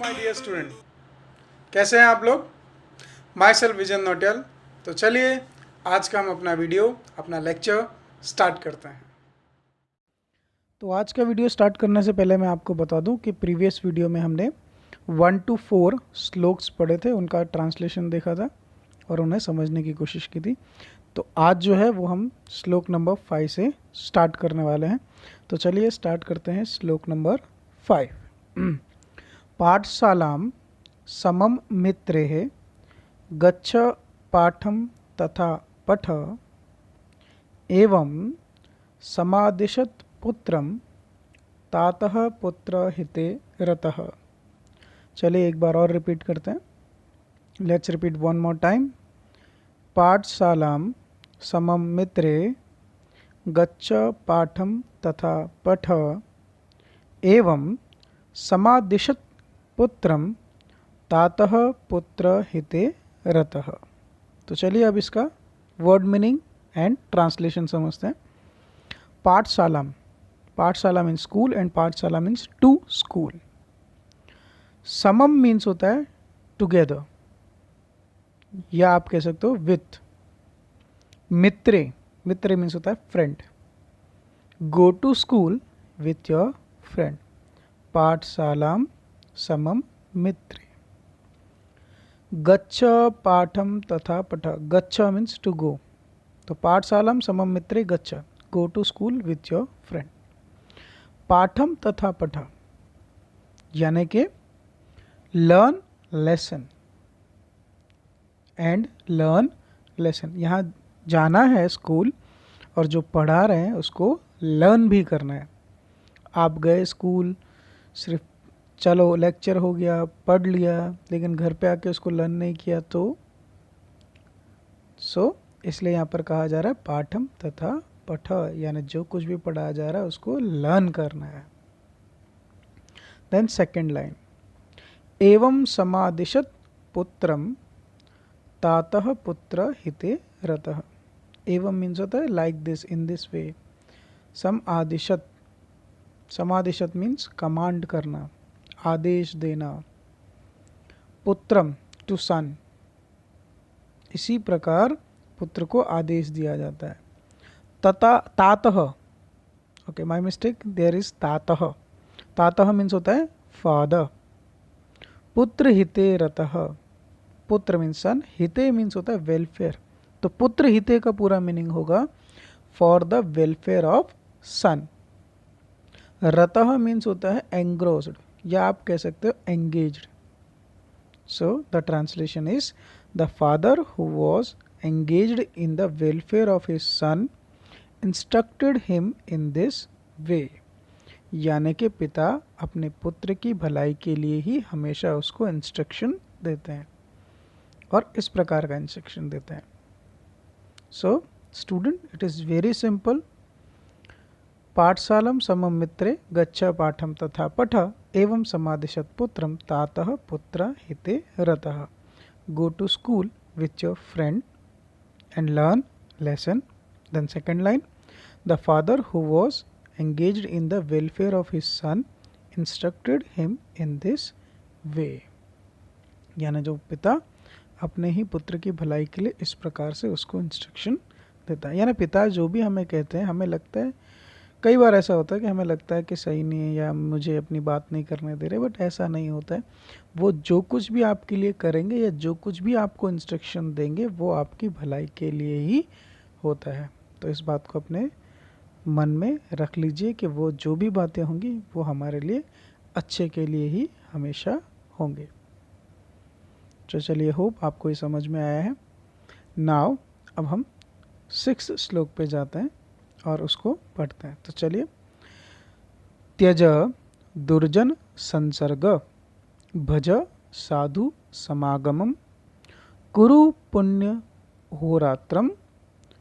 My dear student, कैसे हैं आप लोग। माई सेल्फ विजन नोटियाल। तो चलिए आज का हम अपना वीडियो, अपना लेक्चर स्टार्ट करते हैं। तो आज का वीडियो स्टार्ट करने से पहले मैं आपको बता दूं कि प्रीवियस वीडियो में हमने 1 to 4 श्लोक्स पढ़े थे, उनका ट्रांसलेशन देखा था और उन्हें समझने की कोशिश की थी। तो आज जो है वो हम श्लोक नंबर 5 से स्टार्ट करने वाले हैं। तो चलिए स्टार्ट करते हैं श्लोक नंबर 5। पाठशालां समं मित्रेः गच्छ पाठं तथा पठ एवं समादिशत् पुत्रं तातः पुत्र हिते रतः। चलिए एक बार और रिपीट करते हैं। Let's repeat one more time. पाठशालां समं मित्रे गच्छ पाठं तथा पठ एवं समादिशत् पुत्रं तातः पुत्र हिते रतः। तो चलिए अब इसका वर्ड मीनिंग एंड ट्रांसलेशन समझते हैं। पाठशाला, पाठशाला मीन्स स्कूल एंड पाठशाला मीन्स टू स्कूल। समम मीन्स होता है टुगेदर, या आप कह सकते हो विथ। मित्रे, मित्र मीन्स होता है friend. Go to school with your friend. पाठशालां समम मित्रे। गच्छ पाठम तथा पठ, गच्छ मीन्स टू गो। तो पाठशालां समम मित्रे गच्छ, go to school with your friend. पाठम तथा पठ यानी कि learn lesson and learn lesson. यहाँ जाना है स्कूल और जो पढ़ा रहे हैं उसको लर्न भी करना है। आप गए स्कूल, सिर्फ चलो लेक्चर हो गया, पढ़ लिया, लेकिन घर पे आके उसको लर्न नहीं किया तो इसलिए यहाँ पर कहा जा रहा है पाठम तथा पठ, यानी जो कुछ भी पढ़ाया जा रहा है उसको लर्न करना है। देन सेकेंड लाइन, एवं समादिशत पुत्रम तातः पुत्र हिते रतः। एवं मीन्स होता है like this, in this way. समादिशत, समादिशत मीन्स कमांड करना, आदेश देना। पुत्रम टू सन, इसी प्रकार पुत्र को आदेश दिया जाता है। तथा तातः, okay my mistake, there is तातः। तातः मीन्स होता है फादर। पुत्र हिते रतः, पुत्र मीन्स सन, हिते मीन्स होता है वेलफेयर। तो पुत्र हिते का पूरा मीनिंग होगा for the welfare of son. रतः मीन्स होता है एंग्रोस्ड, या आप कह सकते हो engaged. So the translation is the father who was engaged in the welfare of his son instructed him in this way. यानी कि पिता अपने पुत्र की भलाई के लिए ही हमेशा उसको इंस्ट्रक्शन देते हैं और इस प्रकार का इंस्ट्रक्शन देते हैं। So student, it is very simple. पाठशालां समं मित्रे गच्छ पाठं तथा पठ एवं समादिशत पुत्रं तातः पुत्र हिते रतः। Go to school with your friend and learn lesson. Then second line, the father who was engaged in the welfare of his son instructed him in this way. यानी जो पिता अपने ही पुत्र की भलाई के लिए इस प्रकार से उसको इंस्ट्रक्शन देता है। यानी पिता जो भी हमें कहते हैं, हमें लगता है, कई बार ऐसा होता है कि हमें लगता है कि सही नहीं है या मुझे अपनी बात नहीं करने दे रहे, बट ऐसा नहीं होता है। वो जो कुछ भी आपके लिए करेंगे या जो कुछ भी आपको इंस्ट्रक्शन देंगे वो आपकी भलाई के लिए ही होता है। तो इस बात को अपने मन में रख लीजिए कि वो जो भी बातें होंगी वो हमारे लिए अच्छे के लिए ही हमेशा होंगे। तो चलिए, होप आपको ये समझ में आया है। नाउ अब हम 6 श्लोक पे जाते हैं और उसको पढ़ते हैं। तो चलिए, त्यज दुर्जन संसर्ग भज साधु समागमम कुरु पुण्य होरात्रम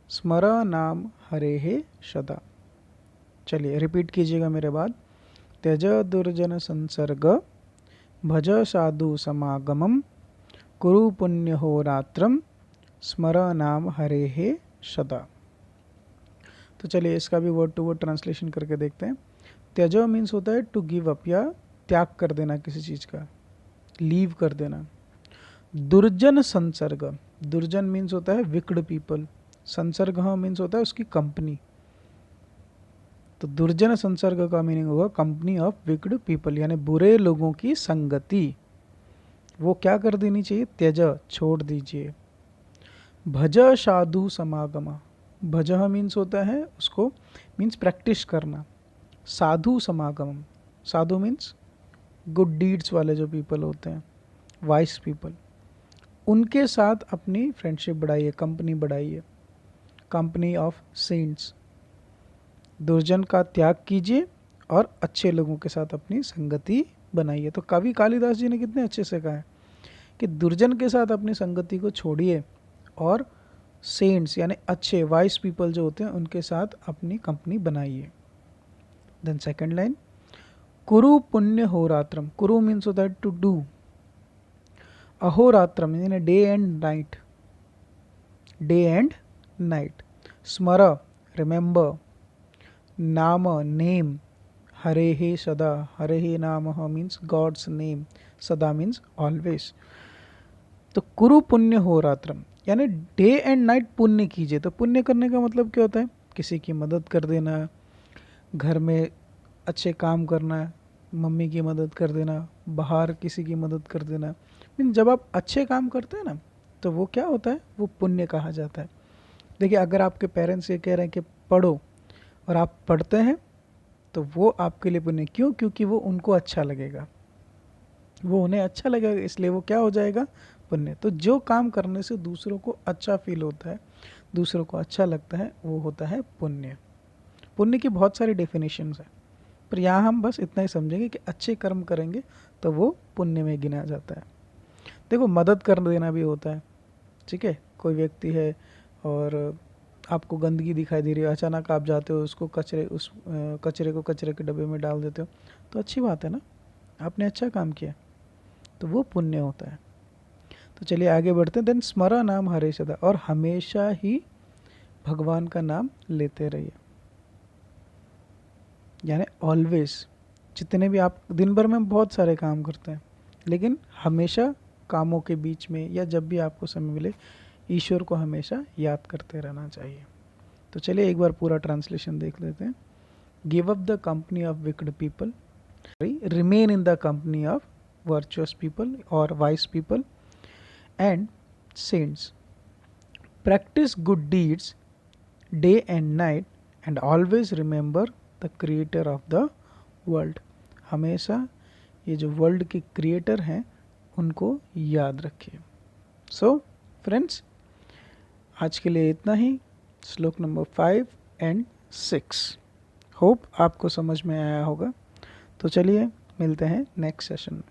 स्मर नाम हरेः सदा। चलिए रिपीट कीजिएगा मेरे बाद। त्यज दुर्जन संसर्ग भज साधु समागमम कुरु पुण्य होरात्रम स्मर नाम हरेः सदा। तो चलिए इसका भी वर्ड टू वर्ड ट्रांसलेशन करके देखते हैं। त्यज मीन्स होता है टू गिव अप, या त्याग कर देना किसी चीज़ का। लीव कर देना। दुर्जन संसर्ग, दुर्जन मीन्स होता है विक्ड पीपल, संसर्ग मीन्स होता है उसकी कंपनी। तो दुर्जन संसर्ग का मीनिंग होगा कंपनी ऑफ विक्ड पीपल, यानी बुरे लोगों की संगति, वो क्या कर देनी चाहिए, त्यज, छोड़ दीजिए। भज साधु समागम, भज मीन्स होता है उसको, मीन्स प्रैक्टिस करना। साधु समागम, साधु मीन्स गुड डीड्स वाले जो पीपल होते हैं, वाइस पीपल, उनके साथ अपनी फ्रेंडशिप बढ़ाइए, कंपनी बढ़ाइए। कंपनी ऑफ सेंट्स, दुर्जन का त्याग कीजिए और अच्छे लोगों के साथ अपनी संगति बनाइए। तो कवि कालिदास जी ने कितने अच्छे से कहा है कि दुर्जन के साथ अपनी संगति को छोड़िए और सेंट्स यानी अच्छे वाइस पीपल जो होते हैं उनके साथ अपनी कंपनी बनाइए। देन सेकंड लाइन, कुरु पुण्य होरात्रम, कुरु मीन्स होता है टू डू, अहोरात्रम यानी day and night, day and night. स्मर, रिमेंबर, नाम, नेम, हरे हे सदा, हरे हे नाम मीन्स गॉड्स नेम, सदा मीन्स ऑलवेज। तो कुरु पुण्य होरात्रम यानी डे एंड नाइट पुण्य कीजिए। तो पुण्य करने का मतलब क्या होता है, किसी की मदद कर देना, घर में अच्छे काम करना, मम्मी की मदद कर देना, बाहर किसी की मदद कर देना। मीन जब आप अच्छे काम करते हैं ना तो वो क्या होता है, वो पुण्य कहा जाता है। देखिए अगर आपके पेरेंट्स ये कह रहे हैं कि पढ़ो और आप पढ़ते हैं तो वो आपके लिए पुण्य, क्यों, क्योंकि वो उनको अच्छा लगेगा, वो उन्हें अच्छा लगेगा, इसलिए वो क्या हो जाएगा, पुण्य। तो जो काम करने से दूसरों को अच्छा फील होता है, दूसरों को अच्छा लगता है, वो होता है पुण्य। पुण्य की बहुत सारी डेफिनेशंस हैं, पर यहाँ हम बस इतना ही समझेंगे कि अच्छे कर्म करेंगे तो वो पुण्य में गिना जाता है। देखो मदद कर देना भी होता है, ठीक है, कोई व्यक्ति है और आपको गंदगी दिखाई दे रही है, अचानक आप जाते हो उसको कचरे को कचरे के डब्बे में डाल देते हो, तो अच्छी बात है ना, आपने अच्छा काम किया, तो वो पुण्य होता है। तो चलिए आगे बढ़ते हैं। देन स्मरा नाम हरे सदा, और हमेशा ही भगवान का नाम लेते रहिए, यानी ऑलवेज। जितने भी आप दिन भर में बहुत सारे काम करते हैं, लेकिन हमेशा कामों के बीच में या जब भी आपको समय मिले ईश्वर को हमेशा याद करते रहना चाहिए। तो चलिए एक बार पूरा ट्रांसलेशन देख लेते हैं। Give up the company of wicked people, remain in the company of virtuous people और wise people and saints, practise good deeds day and night and always remember the creator of the world, हमेशा ये जो world के creator हैं उनको याद रखिए। So friends, आज के लिए इतना ही। श्लोक नंबर 5 एंड 6 होप आपको समझ में आया होगा। तो चलिए मिलते हैं नेक्स्ट सेशन में।